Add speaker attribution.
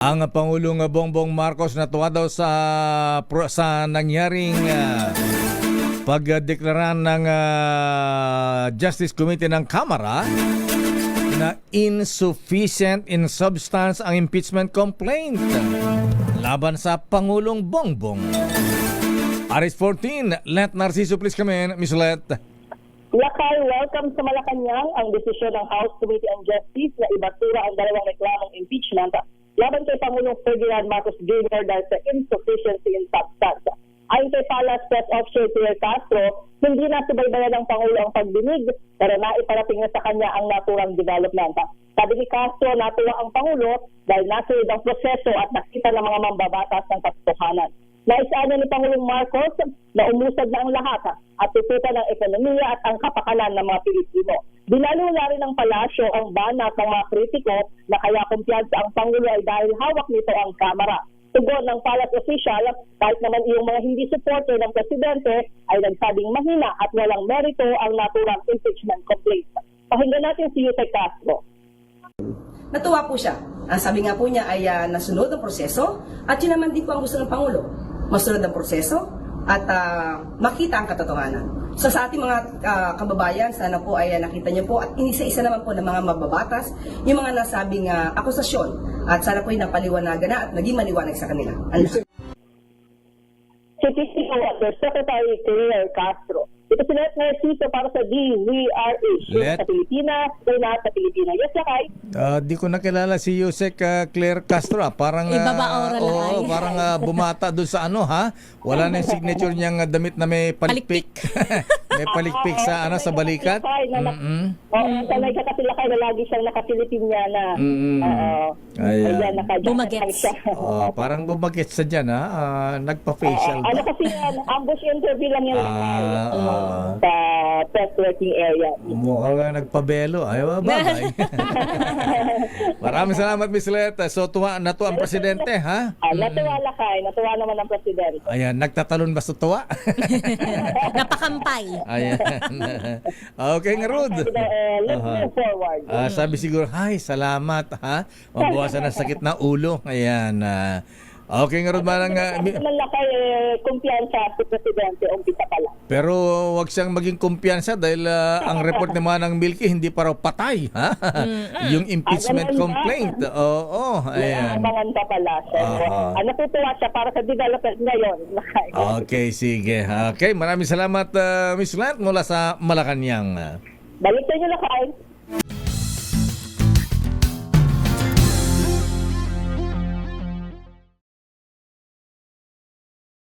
Speaker 1: Ang Pangulong Bongbong Marcos natuwa daw sa nangyaring pagdeklara ng Justice Committee ng Kamara na insufficient in substance ang impeachment complaint laban sa Pangulong Bongbong. Aris 14, Let Narciso, please come in. Miss Let.
Speaker 2: Lakay, welcome sa Malacanang ang desisyon ng House Committee on Justice na ibasura ang dalawang reklamong impeachment laban kay Pangulong Ferdinand Marcos Jr. dahil sa insufficiency in substance. Ayon kay Palace Press Officer Claire Castro, hindi na subaybayan ng Pangulo ang pagdinig pero naiparating na sa kanya ang naturang development. Sabi ni Castro, natuwa ang Pangulo dahil nasunod ang proseso at nakita ng mga mambabatas ng katotohanan. Naisaan ni Pangulong Marcos na umusad na ang lahat at tutukan ng ekonomiya at ang kapakanan ng mga Pilipino. Binalula rin ng palasyo ang banat ng mga kritiko na kaya kumpiyansa ang Pangulo ay dahil hawak nito ang Kamara. Tugon ng Palace official, kahit naman iyong mga hindi supporter ng Presidente ay nagsabing mahina at walang merito ang naturang impeachment complaint. Pakinggan natin si Yusek Castro.
Speaker 3: Natuwa po siya. Ang sabi nga po niya ay nasunod ang proseso at yun naman din po ang gusto ng Pangulo. Masunod ang proseso at makita ang katotohanan. So sa ating mga kababayan, sana po ay nakita niyo po at inisa-isa naman po ng mga mababatas yung mga nasabing akusasyon at sana po ay napaliwanagan na at naging maliwanag sa kanila.
Speaker 2: Si PCO Secretary Claire Castro. Ito si Let Narciso para sa DZRH sa Pilipinas, una sa Pilipinas. Yes, Lakay?
Speaker 1: Di ko nakilala si Yusek Claire Castro. Parang
Speaker 4: Ibabaora lang.
Speaker 1: parang bumata doon sa ano ha. Wala na yung signature niyang damit na may palikpik. May palikpik sa sa balikat.
Speaker 2: Sanay ka kasi Lakay na lagi siyang nakapilipinyana.
Speaker 1: Ayan.
Speaker 4: Bumagets.
Speaker 1: Parang bumagets sa dyan ha. Nagpa-facial ba?
Speaker 2: Ano kasi yan, ambush interview lang yan sa press working area.
Speaker 1: Mukhang nagpabelo. Ayaw ba? Maraming salamat, Miss Let. So, na to ang presidente, ha?
Speaker 2: Natuwa Lakay. Natuwa naman ang presidente.
Speaker 1: Ayan, nagtatalon ba sa tuwa?
Speaker 4: Napakampay.
Speaker 1: Ayan. Okay nga, Rod.
Speaker 2: Let's move forward.
Speaker 1: Sabi siguro, ay, salamat, ha? Mabawasan ang sakit na ulo. Ayan. Okay nga, Rod.
Speaker 2: Lakay, kumpiyansa sa presidente, umpisa pa lang.
Speaker 1: Pero wag siyang maging kumpiyansa dahil ang report ni Manang Milky hindi pa raw patay, ha? Yung impeachment complaint. Oo, ayan.
Speaker 2: Abangan pa pala. Natutuwa siya para sa development ngayon.
Speaker 1: Okay, sige. Okay, maraming salamat, Miss Lant, mula sa Malacanang.
Speaker 2: Balik sa inyo Lakay.